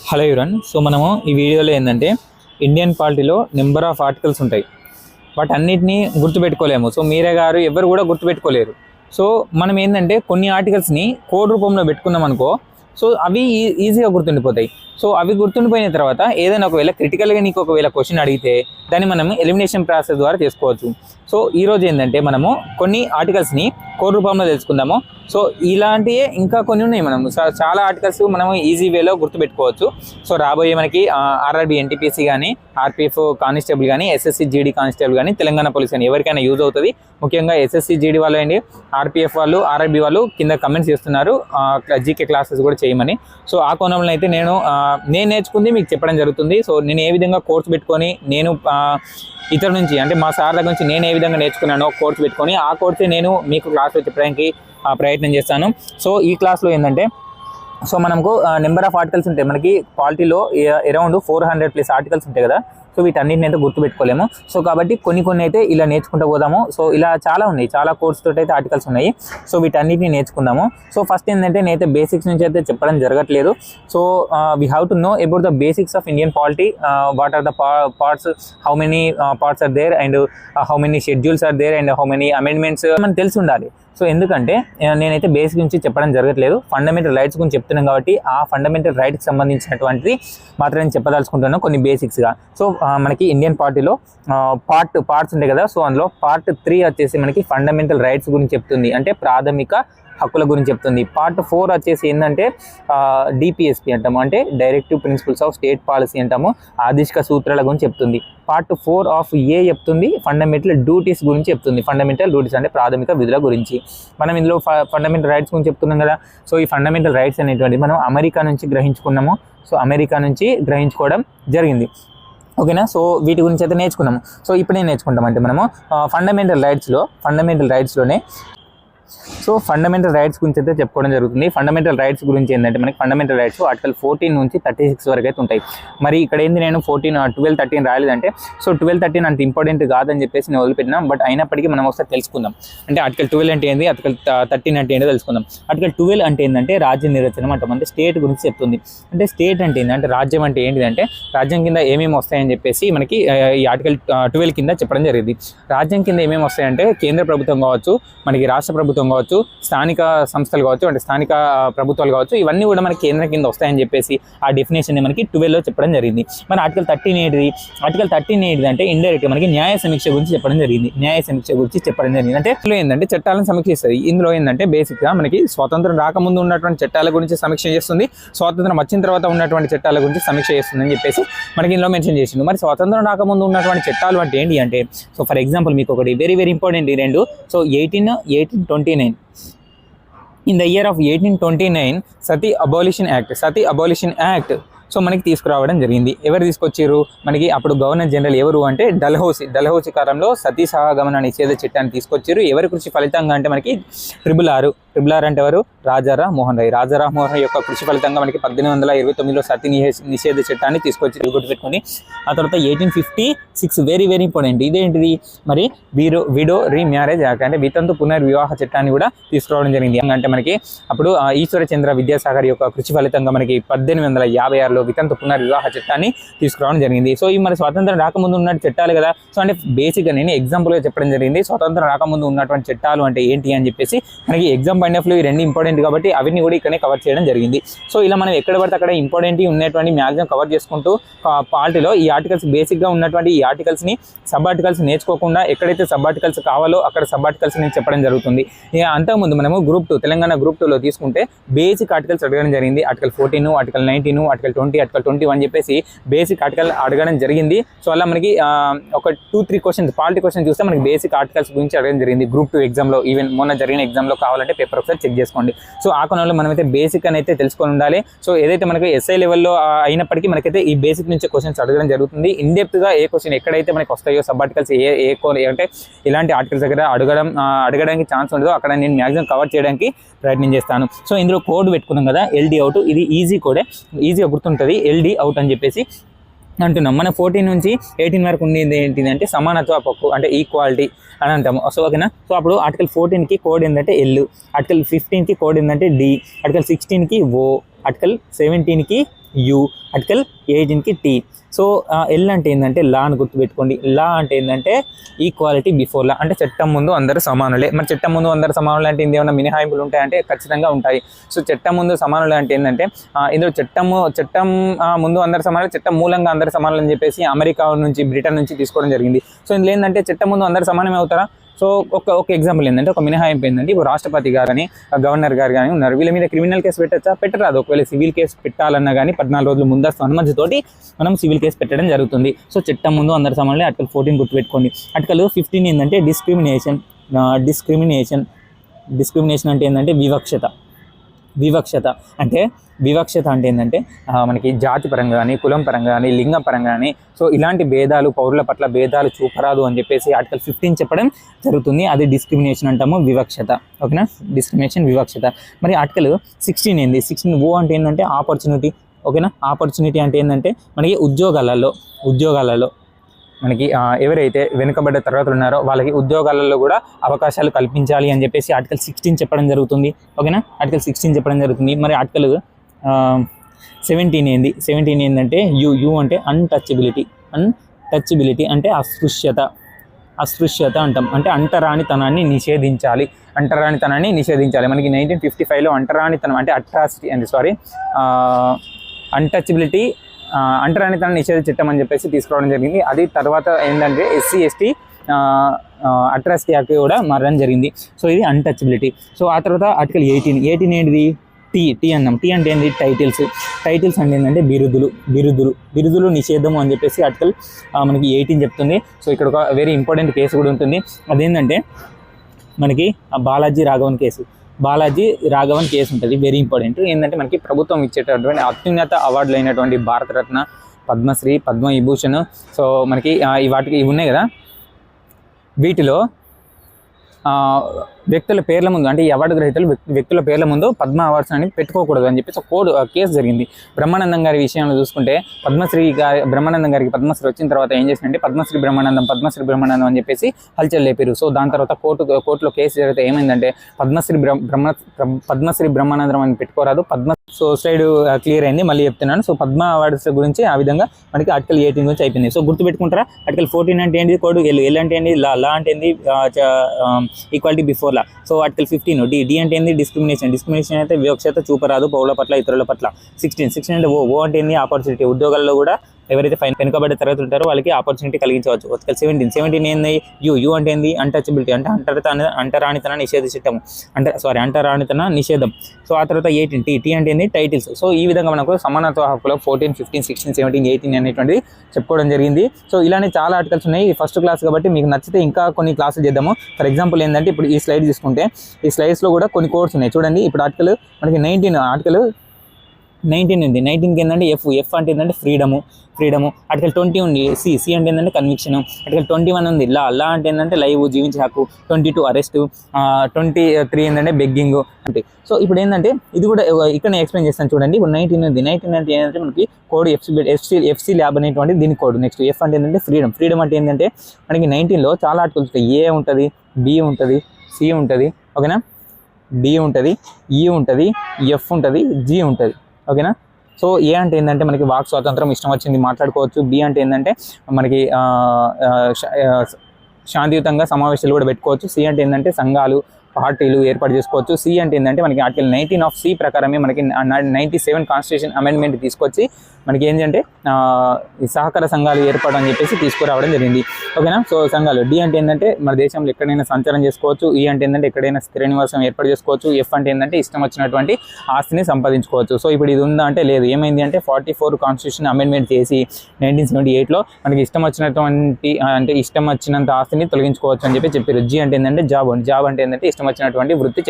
Hello ఎవరన్. So మనము ఈ వీడియోలో ఏంటంటే ఇండియన్ పాలిటీలో నెంబర్ ఆఫ్ ఆర్టికల్స్ ఉంటాయి, బట్ అన్నిటినీ గుర్తుపెట్టుకోలేము. సో మీరే గారు ఎవరు కూడా గుర్తుపెట్టుకోలేరు. సో మనం ఏంటంటే కొన్ని ఆర్టికల్స్ని కోడ్ రూపంలో పెట్టుకున్నాం అనుకో, సో అవి ఈజీగా గుర్తుండిపోతాయి. సో అవి గుర్తుండిపోయిన తర్వాత ఏదైనా ఒకవేళ క్రిటికల్గా నీకు ఒకవేళ క్వశ్చన్ అడిగితే దాన్ని మనం ఎలిమినేషన్ ప్రాసెస్ ద్వారా చేసుకోవచ్చు. సో ఈరోజు ఏంటంటే మనము కొన్ని ఆర్టికల్స్ని కోడ్ రూపంలో తెలుసుకుందాము. సో ఇలాంటివే ఇంకా కొన్ని ఉన్నాయి. మనము చాలా ఆర్టికల్స్ మనము ఈజీ వేలో గుర్తుపెట్టుకోవచ్చు. సో రాబోయే మనకి ఆర్ఆర్బి ఎన్టీపీసీ కానీ, ఆర్పిఎఫ్ కానిస్టేబుల్ కానీ, ఎస్ఎస్సి జీడీ కానిస్టేబుల్ కానీ, తెలంగాణ పోలీస్ కానీ ఎవరికైనా యూజ్ అవుతుంది. ముఖ్యంగా ఎస్ఎస్సి జీడీ వాళ్ళు అండి, ఆర్పిఎఫ్ వాళ్ళు, ఆర్ఆర్బి వాళ్ళు కింద కమెంట్స్ చేస్తున్నారు జీకే క్లాసెస్ కూడా చేయమని. సో ఆ కోణంలో అయితే నేను నేర్చుకుంది మీకు చెప్పడం జరుగుతుంది. సో నేను ఏ విధంగా కోర్స్ పెట్టుకొని నేను ఇతర నుంచి అంటే మా సార్ దగ్గర నుంచి నేను ఏ విధంగా నేర్చుకున్నానో కోర్స్ పెట్టుకొని ఆ కోర్సే నేను మీకు క్లాస్లో చెప్పడానికి ప్రయత్నం చేస్తాను. సో ఈ క్లాస్లో ఏంటంటే సో మనకు నెంబర్ ఆఫ్ ఆర్టికల్స్ ఉంటాయి. మనకి పాలిటీలో అరౌండ్ 400+ ఆర్టికల్స్ ఉంటాయి కదా. సో వీటన్నిటిని అయితే గుర్తుపెట్టుకోలేము. సో కాబట్టి కొన్ని అయితే ఇలా నేర్చుకుంటూ పోదాము. సో ఇలా చాలా ఉన్నాయి, చాలా కోర్స్ తోటి అయితే ఆర్టికల్స్ ఉన్నాయి. సో వీటన్నిటిని నేర్చుకుందాము. సో ఫస్ట్ ఏంటంటే నేనైతే బేసిక్స్ నుంచి అయితే చెప్పడం జరగట్లేదు. So we have to know about the basics of Indian polity. What are the parts, how many parts are there, and how many schedules are there, and how many amendments మనకు తెలిసి ఉండాలి. So ఎందుకంటే నేనైతే basic నుంచి చెప్పడం జరగట్లేదు, fundamental rights గురించి చెప్తున్నాను కాబట్టి ఆ ఫండమెంటల్ రైట్కి సంబంధించినటువంటిది మాత్రం నేను చెప్పదలుచుకుంటున్నాను కొన్ని బేసిక్స్గా. సో మనకి ఇండియన్ పార్టీలో పార్ట్స్ ఉంటాయి కదా. సో అందులో పార్ట్ 3 వచ్చేసి మనకి ఫండమెంటల్ రైట్స్ గురించి చెప్తుంది, అంటే ప్రాథమిక హక్కుల గురించి చెప్తుంది. పార్ట్ 4 వచ్చేసి ఏంటంటే డిపిఎస్పి అంటాము, అంటే directive principles of state policy అంటాము, ఆదేశిక సూత్రాల గురించి చెప్తుంది. పార్ట్ 4 ఆఫ్ ఏ చెప్తుంది ఫండమెంటల్ డ్యూటీస్ గురించి చెప్తుంది. ఫండమెంటల్ డ్యూటీస్ అంటే ప్రాథమిక విధుల గురించి. మనం ఇందులో ఫండమెంటల్ రైట్స్ గురించి చెప్తున్నాం కదా. సో ఈ ఫండమెంటల్ రైట్స్ అనేటువంటి మనం అమెరికా నుంచి గ్రహించుకున్నాము. సో అమెరికా నుంచి గ్రహించుకోవడం జరిగింది, ఓకేనా. సో వీటి గురించి అయితే నేర్చుకున్నాము. సో ఇప్పుడే నేర్చుకుంటామంటే మనము ఫండమెంటల్ రైట్స్లోనే సో ఫండమెంటల్ రైట్స్ గురించి అయితే చెప్పుకోవడం జరుగుతుంది. ఫండమెంటల్ రైట్స్ గురించి ఏంటంటే మనకి ఫండమెంటల్ రైట్స్ ఆర్టికల్ 14 నుంచి 36 వరకు అయితే ఉంటాయి. మరి ఇక్కడ ఏంది నేను 12, 13 రాలేదంటే సో 12, 13 అంత ఇంపార్టెంట్ కాదని చెప్పేసి నేను వదిలిపెట్టినాం. బట్ అయినప్పటికీ మనం ఒకసారి తెలుసుకుందాం. అంటే ఆర్టికల్ 12 అంటే ఏంది, ఆర్టికల్ 13 అంటే ఏంటో తెలుసుకుందాం. ఆర్టికల్ 12 అంటే ఏంటంటే రాజ్య నిర్వచనం అంటాం, అంటే స్టేట్ గురించి చెప్తుంది. అంటే స్టేట్ అంటే ఏంటంటే రాజ్యం అంటే ఏంటిదంటే రాజ్యం కింద ఏమేమి వస్తాయని చెప్పేసి మనకి ఈ ఆర్టికల్ 12 కింద చెప్పడం జరిగింది. రాజ్యం కింద ఏమేమి వస్తాయంటే కేంద్ర ప్రభుత్వం కావచ్చు, మనకి రాష్ట్ర ప్రభుత్వం కావచ్చు, స్థానిక సంస్థలు కావచ్చు, అంటే స్థానిక ప్రభుత్వాలు కావచ్చు, ఇవన్నీ కూడా మనకి కేంద్రం కింద వస్తాయని చెప్పేసి ఆ డెఫినేషన్ మనకి 12లో చెప్పడం జరిగింది. మన ఆర్టికల్ 13 ఏంటిది అంటే ఇండైరెక్ట్ మనకి న్యాయ సమీక్ష గురించి చెప్పడం జరిగింది. అంటే ఇందులో ఏంటంటే చట్టాలను సమీక్షిస్తుంది. ఇందులో ఏంటంటే బేసిక్గా మనకి స్వాతంత్రం రాకముందు ఉన్నటువంటి చట్టాల గురించి సమీక్ష చేస్తుంది, స్వాతంత్రం వచ్చిన తర్వాత ఉన్నటువంటి చట్టాల గురించి సమీక్ష చేస్తుంది అని చెప్పేసి మనకి ఇందులో మెన్షన్ చేసింది. మరి స్వాతంత్రం రాకముందు ఉన్నటువంటి చట్టాలు అంటే ఏంటి అంటే సో ఫర్ ఎగ్జాంపుల్ మీకు ఒకటి వెరీ ఇంపార్టెంట్ ఈ రెండు. So 1829 in the year of 1829 Sati abolition act so మనకి తీసుకురావడం జరిగింది. ఎవరు తీసుకొచ్చారు మనకి అప్పుడు గవర్నర్ జనరల్ ఎవరు అంటే డల్హౌసీ కాలంలో సతీ సహగమన నిషేధ చట్టాన్ని తీసుకొచ్చారు. ఎవరి కృషి ఫలితంగా అంటే మనకి ట్రిబుల్ ఆర్ అంటే ఎవరు, రాజారాం మోహన్ రాయ్ యొక్క కృషి ఫలితంగా మనకి 1829లో సతీ నిషేధ చట్టాన్ని తీసుకొచ్చి గుర్తుపెట్టుకుని. ఆ తర్వాత 1856 వెరీ ఇంపార్టెంట్, ఇదేంటిది మరి విడో రీమ్యారేజ్ యాక్ట్, అంటే వితంతు పునర్వివాహ చట్టాన్ని కూడా తీసుకురావడం జరిగింది. అంటే మనకి అప్పుడు ఈశ్వరచంద్ర విద్యాసాగర్ యొక్క కృషి ఫలితంగా మనకి 1856లో వితంతు పునర్వివాహ చట్టాన్ని తీసుకురావడం జరిగింది. సో ఇవి మన స్వాతంత్రం రాకముందు ఉన్న చట్టాలు కదా. సో అంటే బేసిక్గా నేను ఎగ్జాంపుల్గా చెప్పడం జరిగింది. స్వాతంత్రం రాకముందు ఉన్నటువంటి చట్టాలు అంటే ఏంటి అని చెప్పేసి మనకి ఎగ్జామ్ పాయింట్ ఆఫ్ వ్యూ ఈ రెండు ఇంపార్టెంట్ కాబట్టి అవన్నీ కూడా ఇక్కడనే కవర్ చేయడం జరిగింది. సో ఇలా మనం ఎక్కడ పడితే అక్కడ ఇంపార్టెంట్ ఉన్నటువంటి మ్యాక్సిమం కవర్ చేసుకుంటూ పాలిటీలో ఈ ఆర్టికల్స్ బేసిక్గా ఉన్నటువంటి ఈ ఆర్టికల్స్ని సబ్ ఆర్టికల్స్ నేర్చుకోకుండా ఎక్కడైతే సబ్ ఆర్టికల్స్ కావాలో అక్కడ సబ్ ఆర్టికల్స్ నేను చెప్పడం జరుగుతుంది. అంతకుముందు మనము గ్రూప్ 2 తెలంగాణ గ్రూప్ 2లో తీసుకుంటే బేసిక్ ఆర్టికల్స్ అడగడం జరిగింది. ఆర్టికల్ 14, ఆర్టికల్ 19, ఆర్టికల్ 20, ఆర్టికల్ 21 చెప్పేసి బేసిక్ ఆర్టికల్ అడగడం జరిగింది. సో అలా మనకి ఒక 2-3 క్వశ్చన్స్ పాలిటీ క్వశ్చన్ చూస్తే మనకి బేసిక్ ఆర్టికల్స్ గురించి అడగడం జరిగింది గ్రూప్ 2 ఎగ్జామ్లో. ఈవెన్ మొన్న జరిగిన ఎగ్జామ్లో కావాలంటే పేపర్ ఒకసారి చెక్ చేసుకోండి. సో ఆ కోణంలో మనమైతే బేసిక్ అని అయితే తెలుసుకొని ఉండాలి. సో ఏదైతే మనకి ఎస్ఐ లెవెల్లో అయినప్పటికీ మనకైతే ఈ బేసిక్ నుంచి క్వశ్చన్స్ అడగడం జరుగుతుంది. ఇన్డెప్త్గా ఏ క్వశ్చన్ ఎక్కడైతే మనకి వస్తాయో సబ్ ఆర్టికల్స్ అంటే ఇలాంటి ఆర్టికల్స్ దగ్గర అడగడానికి ఛాన్స్ ఉండదో అక్కడ నేను మ్యాక్సిమం కవర్ చేయడానికి ప్రయత్నం చేస్తాను. సో ఇందులో కోడ్ పెట్టుకున్నాం కదా, ఎల్డి అవుట్, ఇది ఈజీ కోడే, ఈజీగా గుర్తుంటుంది ఎల్డి అవుట్ అని చెప్పేసి అంటున్నాం. మన 14 నుంచి 18 వరకు ఉండేది ఏంటిదంటే సమానత్వ హక్కు, అంటే ఈక్వాలిటీ అని అంటాము. సో ఓకేనా. సో అప్పుడు ఆర్టికల్ 14కి కోడ్ ఏంటంటే ఎల్, ఆర్టికల్ 15కి కోడ్ ఏంటంటే డి, ఆర్టికల్ 16కి ఓ, ఆర్టికల్ 17కి యు, ఆర్టికల్ 18కి టీ. సో ఎల్ అంటే ఏంటంటే లా అని గుర్తుపెట్టుకోండి. లా అంటే ఏంటంటే ఈక్వాలిటీ బిఫోర్ లా, అంటే చట్టం ముందు అందరూ సమానులే. మరి చట్టం ముందు అందరూ సమానులే అంటే ఇంకేమైనా మినహాయింపులు ఉంటాయంటే ఖచ్చితంగా ఉంటాయి. సో చట్టం ముందు సమానులే అంటే ఏంటంటే ఇందులో చట్టం ముందు అందరు సమానులు, చట్టం మూలంగా అందరు సమానులు అని చెప్పేసి అమెరికా నుంచి, బ్రిటన్ నుంచి తీసుకోవడం జరిగింది. సో ఇందులో ఏంటంటే చట్టం ముందు అందరు సమానమే అవుతారా? సో ఒక ఎగ్జాంపుల్ ఏంటంటే, ఒక మినహాయింపు ఏంటంటే, ఇప్పుడు రాష్ట్రపతి గారని, గవర్నర్ గారు కానీ ఉన్నారు, వీళ్ళ మీద క్రిమినల్ కేసు పెట్టచ్చా? పెట్టరాదు. ఒకవేళ సివిల్ కేసు పెట్టాలన్నా కానీ 14 రోజులు ముందస్తు అనుమతితోటి మనం సివిల్ కేసు పెట్టడం జరుగుతుంది. సో చట్టం ముందు అందరు సమానులే. ఆర్టికల్ 14 గుర్తుపెట్టుకోండి. ఆర్టికల్ 15 ఏంటంటే డిస్క్రిమినేషన్ అంటే ఏంటంటే వివక్షత అంటే ఏంటంటే మనకి జాతి పరంగా కానీ, కులం పరంగా కానీ, లింగం పరంగా కానీ, సో ఇలాంటి భేదాలు, పౌరుల పట్ల భేదాలు చూపరాదు అని చెప్పేసి ఆర్టికల్ 15 చెప్పడం జరుగుతుంది. అది డిస్క్రిమినేషన్ అంటాము, వివక్షత. ఓకేనా, డిస్క్రిమినేషన్, వివక్షత. మరి ఆర్టికల్ 16 ఏంది? 16 ఓ అంటే ఏంటంటే ఆపర్చునిటీ. ఓకేనా, ఆపర్చునిటీ అంటే ఏంటంటే మనకి ఉద్యోగాలలో మనకి ఎవరైతే వెనుకబడ్డ తరగతులు ఉన్నారో వాళ్ళకి ఉద్యోగాలలో కూడా అవకాశాలు కల్పించాలి అని చెప్పేసి ఆర్టికల్ 16 చెప్పడం జరుగుతుంది. ఓకేనా, ఆర్టికల్ 16 చెప్పడం జరుగుతుంది. మరి ఆర్టికల్ 17 ఏంది? 17 ఏంటంటే యు అంటే అన్టచబిలిటీ అంటే అస్పృశ్యత అంటాం. అంటే అంటరానితనాన్ని నిషేధించాలి. మనకి 1955లో అంటరానితనం అంటే అన్టచబిలిటీ, అంటరానితనాన్ని నిషేధ చట్టం అని చెప్పేసి తీసుకురావడం జరిగింది. అది తర్వాత ఏంటంటే SC/ST అట్రాసిటీ యాక్ట్ కూడా మారడం జరిగింది. సో ఇది అన్టచబిలిటీ. సో ఆ తర్వాత ఆర్టికల్ 18 ఏంటిది? టీ అన్నాం. టీ అంటే ఏంటి? టైటిల్స్ అంటే ఏంటంటే బిరుదులు నిషేధము అని చెప్పేసి ఆర్టికల్ మనకి 18 చెప్తుంది. సో ఇక్కడ ఒక వెరీ ఇంపార్టెంట్ కేసు కూడా ఉంటుంది. అదేంటంటే మనకి బాలాజీ రాఘవన్ కేసు ఉంటుంది. Very important. ఏంటంటే మనకి ప్రభుత్వం ఇచ్చేటటువంటి అత్యున్నత అవార్డులు అయినటువంటి భారతరత్న, పద్మశ్రీ, పద్మవిభూషణ్, సో మనకి ఇవి ఉన్నాయి కదా, వీటిలో వ్యక్తుల పేర్ల ముందు, అంటే ఈ అవార్డు గ్రహీతలు వ్యక్తుల పేర్ల ముందు పద్మ అవార్డ్స్ అని పెట్టుకోకూడదు అని చెప్పేసి కేసు జరిగింది. బ్రహ్మానందం గారి విషయంలో చూసుకుంటే బ్రహ్మానందం గారికి పద్మశ్రీ వచ్చిన తర్వాత ఏం చేసిందంటే పద్మశ్రీ బ్రహ్మానందం అని చెప్పేసి హల్చల్ లేపారు. సో దాని తర్వాత కోర్టులో కేసు జరిగితే ఏమైందంటే పద్మశ్రీ బ్రహ్మానందం అని పెట్టుకోరాదు. సో స్లైడ్ క్లియర్ అయింది, మళ్ళీ చెప్తున్నాను. సో పద్మ అవార్డ్స్ గురించి ఆ విధంగా మనకి ఆర్టికల్ 18 గురించి అయిపోయింది. సో గుర్తుపెట్టుకుంటారా? ఆర్టికల్ 14 అంటే ఏంటి? కోడ్ ఎల్ అంటే ఏంటి? లా అంటే ఏంటి? Equality before law. So article 15 D అంటే ఏంది? డిస్క్రిమినేషన్ అయితే వివక్షత చూపరాదు పౌరుల పట్ల, ఇతరుల పట్ల. 16 అంటే ఓ అంటే ఏంది? ఆపర్చునిటీ. ఉద్యోగాల్లో కూడా ఎవరైతే వెనుకబడ్డ తరగతులు ఉంటారో వాళ్ళకి ఆపర్చునిటీ కలిగించవచ్చు. ఆర్టికల్ 17 ఏంది? యు అంటే ఏంది? అన్టచబిలిటీ అంటే అంటరానితన నిషేధ చట్టం, అంటరానితన నిషేధం. సో ఆ తర్వాత 18 టీ అంటే ఏంది? టైటిల్స్. సో ఈ విధంగా మనకు సమానత్వ హక్కులో 14, 15, 16, 17, 18 అనేటువంటిది చెప్పుకోవడం జరిగింది. సో ఇలానే చాలా ఆర్టికల్స్ ఉన్నాయి. ఫస్ట్ క్లాస్ కాబట్టి మీకు నచ్చితే ఇంకా కొన్ని క్లాసులు చేద్దాము. ఫర్ ఎగ్జాంపుల్ ఏంటంటే ఇప్పుడు ఈ స్లైడ్ తీసుకుంటే ఈ స్లైడ్స్లో కూడా కొన్ని కోడ్స్ ఉన్నాయి చూడండి. ఇప్పుడు ఆర్టికల్ మనకి 19 ఉంది. 19కి ఏంటంటే ఎఫ్ అంటే ఏంటంటే ఫ్రీడము. ఆర్టికల్ 20 ఉంది. సి అంటే ఏంటంటే కన్విక్షన్. ఆర్టికల్ 21 ఉంది. లా అంటే ఏంటంటే లైవ్, జీవించే హక్కు. 22 అరెస్ట్. 23 ఏంటంటే బెగ్గింగ్ అంటే. సో ఇప్పుడు ఏంటంటే ఇది కూడా ఇక్కడ ఎక్స్ప్లెయిన్ చేస్తాను చూడండి. ఇప్పుడు 19 ఉంది. 19 అంటే ఏంటంటే మనకి కోడ్ ఎఫ్సి ల్యాబ్ అనేటువంటి దీని కోడ్. నెక్స్ట్ ఎఫ్ అంటే ఏంటంటే ఫ్రీడమ్ అంటే ఏంటంటే మనకి 19లో చాలా ఆర్టికల్స్ ఉంటాయి. ఏ ఉంటుంది, బి ఉంటుంది, సి ఉంటుంది, ఓకేనా, డి ఉంటుంది, ఈ ఉంటుంది, ఎఫ్ ఉంటుంది, జి ఉంటుంది, ఓకేనా. సో ఏ అంటే ఏంటంటే మనకి వాక్ స్వాతంత్రం, ఇష్టం వచ్చింది మాట్లాడుకోవచ్చు. బి అంటే ఏంటంటే మనకి శాంతియుతంగా సమావేశాలు కూడా పెట్టుకోవచ్చు. సి అంటే ఏంటంటే సంఘాలు, పార్టీలు ఏర్పాటు చేసుకోవచ్చు. సి అంటే ఏంటంటే మనకి ఆర్టికల్ 19 ఆఫ్ సి ప్రకారమే మనకి 97 కాన్స్టిట్యూషన్ అమెండ్మెంట్ తీసుకొచ్చి మనకి ఏంటంటే ఈ సహకార సంఘాలు ఏర్పాటు అని చెప్పేసి తీసుకురావడం జరిగింది, ఓకేనా. సో సంఘాలు. డి అంటే ఏంటంటే మన దేశంలో ఎక్కడైనా సంచారం చేసుకోవచ్చు. ఈ అంటే ఏంటంటే ఎక్కడైనా స్థిర నివాసం ఏర్పాటు చేసుకోవచ్చు. ఎఫ్ అంటే ఏంటంటే ఇష్టం వచ్చినటువంటి ఆస్తిని సంపాదించుకోవచ్చు. సో ఇప్పుడు ఇది ఉందా అంటే లేదు. ఏమైంది అంటే 44 కాన్స్టిట్యూషన్ అమెండ్మెంట్ చేసి 1978లో మనకి ఇష్టం వచ్చినంత ఆస్తిని తొలగించుకోవచ్చు అని చెప్పారు. జి అంటే ఏంటంటే జాబ్ అంటే ఏంటంటే ఇష్టం వచ్చినటువంటి వృత్తి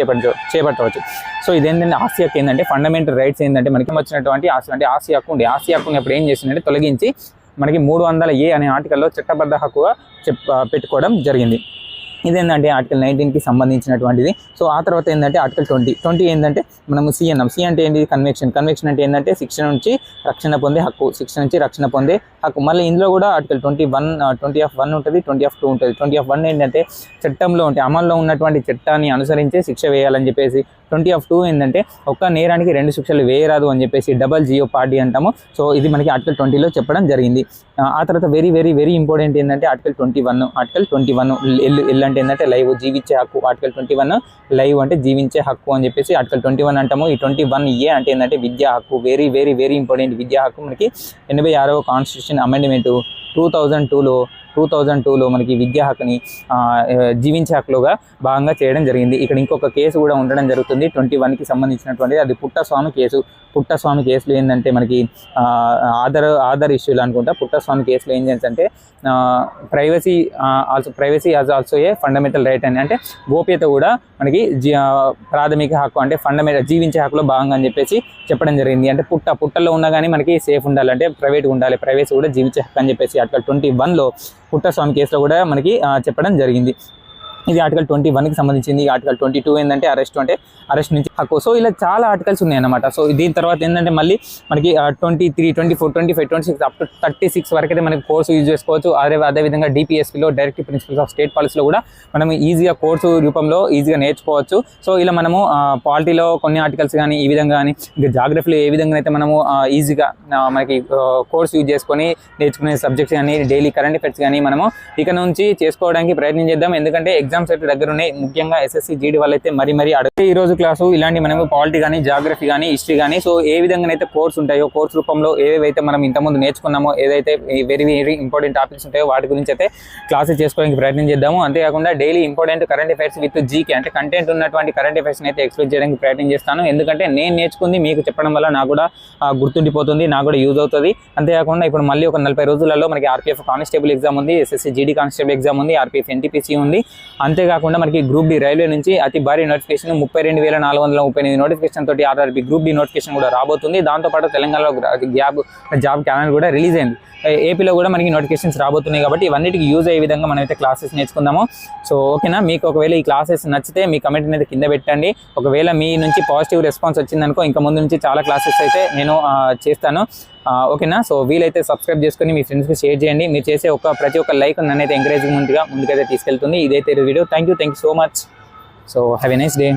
చేపట్టవచ్చు. సో ఇదేంటంటే ఆస్తి హక్కు ఏంటంటే ఫండమెంటల్ రైట్స్ ఏంటంటే మనకి వచ్చినటువంటి ఆస్తి అంటే ఆస్తి హక్కు ఉంది. ఆస్తి హక్కుని అప్పుడు ఏం చేసిందంటే తొలగించి మనకి 300A అనే ఆర్టికల్లో చట్టబద్ధ హక్కుగా పెట్టుకోవడం జరిగింది. ఇదేంటంటే ఆర్టికల్ 19కి సంబంధించినటువంటిది. సో ఆ తర్వాత ఏంటంటే ఆర్టికల్ 20 ఏంటంటే మనము సి అన్నాం. సి అంటే ఏంటి? కన్వెక్షన్ అంటే ఏంటంటే శిక్ష నుంచి రక్షణ పొందే హక్కు. మళ్ళీ ఇందులో కూడా ఆర్టికల్ 20(1) ఉంటుంది, 20(2) ఉంటుంది. 20(1) ఏంటంటే చట్టంలో అమల్లో ఉన్నటువంటి చట్టాన్ని అనుసరించే శిక్ష వేయాలని చెప్పేసి. 20(2) ఏంటంటే ఒక్క నేరానికి 2 శిక్షలు వేయరాదు అని చెప్పేసి డబల్ జియోపార్డీ అంటాము. సో ఇది మనకి ఆర్టికల్ 20లో చెప్పడం జరిగింది. ఆ తర్వాత వెరీ వెరీ వెరీ ఇంపార్టెంట్ ఏంటంటే ఆర్టికల్ 21 ఎల్ అంటే ఏంటంటే లైవ్, జీవించే హక్కు. ఆర్టికల్ 21 లైవ్ అంటే జీవించే హక్కు అని చెప్పేసి ఆర్టికల్ 21 అంటాము. ఈ 21A అంటే ఏంటంటే విద్యా హక్కు. వెరీ వెరీ వెరీ ఇంపార్టెంట్ విద్యా హక్కు. మనకి 86వ కాన్స్టిట్యూషన్ అమెండ్మెంట్ 2002లో మనకి విద్యా హక్కుని జీవించే హక్కులుగా భాగంగా చేయడం జరిగింది. ఇక్కడ ఇంకొక కేసు కూడా ఉండడం జరుగుతుంది 21కి సంబంధించినటువంటి, అది పుట్టస్వామి కేసు. పుట్టస్వామి కేసులో ఏంటంటే మనకి ఆధార్ ఇష్యూలు అనుకుంటా. పుట్టస్వామి కేసులో ఏం చేస్తుంటే privacy as also a fundamental right అని, అంటే గోప్యత కూడా మనకి ప్రాథమిక హక్కు, అంటే ఫండమెంటల్ జీవించే హక్కులో భాగంగా అని చెప్పేసి చెప్పడం జరిగింది. అంటే పుట్టలో ఉన్నా కానీ మనకి సేఫ్ ఉండాలి, అంటే ప్రైవేట్గా ఉండాలి, ప్రైవసీ కూడా జీవించే హక్కు అని చెప్పేసి ఆర్టికల్ 21లో పుట్టస్వామి కేసులో కూడా మనకి చెప్పడం జరిగింది. ఇది ఆర్టికల్ 21కి సంబంధించింది. ఆర్టికల్ 22 ఏంటంటే అరెస్ట్ నుంచి హక్కు. సో ఇలా చాలా ఆర్టికల్స్ ఉన్నాయన్నమాట. సో దీని తర్వాత ఏంటంటే మళ్ళీ మనకి 23, 24, 25, 26 అప్ టు 36 వరకు అయితే మనకి కోర్సు యూజ్ చేసుకోవచ్చు. అదేవిధంగా డిపిఎస్పిలో డైరెక్టివ్ ప్రిన్సిపల్స్ ఆఫ్ స్టేట్ పాలసీలో కూడా మనం ఈజీగా కోర్సు రూపంలో ఈజీగా నేర్చుకోవచ్చు. సో ఇలా మనము పాలిటీలో కొన్ని ఆర్టికల్స్ కానీ ఈ విధంగా కానీ, ఇంకా జాగ్రఫీలో ఏ విధంగా అయితే మనము ఈజీగా మనకి కోర్సు యూజ్ చేసుకొని నేర్చుకునే సబ్జెక్ట్స్ కానీ, డైలీ కరెంట్ అఫైర్స్ కానీ మనము ఇక నుంచి చేసుకోవడానికి ప్రయత్నం చేద్దాం. ఎందుకంటే ఎగ్జామ్స్ అయితే దగ్గర ఉన్నాయి. ముఖ్యంగా ఎస్ఎస్సి జీడీ వాళ్ళైతే మరీ అడిగితే ఈ రోజు క్లాసు ఇలాంటి మనము పాలిటీ కానీ, జాగ్రఫీ కానీ, హిస్టరీ కానీ, సో ఏ విధంగా అయితే కోర్స్ ఉంటాయో కోర్స్ రూపంలో ఏవైతే మనం ఇంతకుముందు నేర్చుకున్నామో, ఏదైతే వెరీ వెరీ ఇంపార్టెంట్ టాపిక్స్ ఉంటాయో వాటి గురించి అయితే క్లాసెస్ చేసుకోవడానికి ప్రయత్నం చేద్దాము. అంతేకాకుండా daily important current affairs with GK, అంటే కంటెంట్ ఉన్నటువంటి కరెంట్ అఫైర్స్ అయితే ఎక్స్ప్లెయిన్ చేయడానికి ప్రయత్నం చేస్తాను. ఎందుకంటే నేను నేర్చుకుంది మీకు చెప్పడం వల్ల నాకు కూడా గుర్తుండిపోతుంది, నాకు కూడా యూజ్ అవుతుంది. అంతేకాకుండా ఇప్పుడు మళ్ళీ ఒక 40 రోజులలో మనకి ఆర్పీఎఫ్ కానిస్టేబుల్ ఎగ్జామ్ ఉంది, ఎస్ఎస్సి జీడీ కానిస్టేబుల్ ఎగ్జామ్ ఉంది, ఆర్పీఎఫ్ ఎన్టీపీసీ ఉంది. అంతేకాకుండా మనకి గ్రూప్ డి రైల్వే నుంచి అతి భారీ నోటిఫికేషన్ 32,438 నోటిఫికేషన్ తోటి ఆర్ఆర్బీ గ్రూప్ డి నోటిఫికేషన్ కూడా రాబోతుంది. దాంతోపాటు తెలంగాణలో జాబ్ క్యాలెండర్ కూడా రిలీజ్ అయింది. ఏపీలో కూడా మనకి నోటిఫికేషన్స్ రాబోతున్నాయి. కాబట్టి ఇవన్నిటికి యూజ్ అయ్యే విధంగా మనమైతే క్లాసెస్ నేర్చుకుందాము. సో ఓకేనా, మీకు ఒకవేళ ఈ క్లాసెస్ నచ్చితే మీ కమెంట్ అనేది కింద పెట్టండి. ఒకవేళ మీ నుంచి పాజిటివ్ రెస్పాన్స్ వచ్చిందనుకో ఇంకా ముందు నుంచి చాలా క్లాసెస్ అయితే నేను చేస్తాను. ఓకేనా, సో వీలైతే సబ్స్క్రైబ్ చేసుకొని మీ ఫ్రెండ్స్కి షేర్ చేయండి. మీరు చేసే ప్రతి ఒక్క లైక్ నన్నైతే ఎంకరేజింగ్గా ముందుకైతే తీసుకెళ్తుంది. ఇదైతే video. Thank you so much. So have a nice day.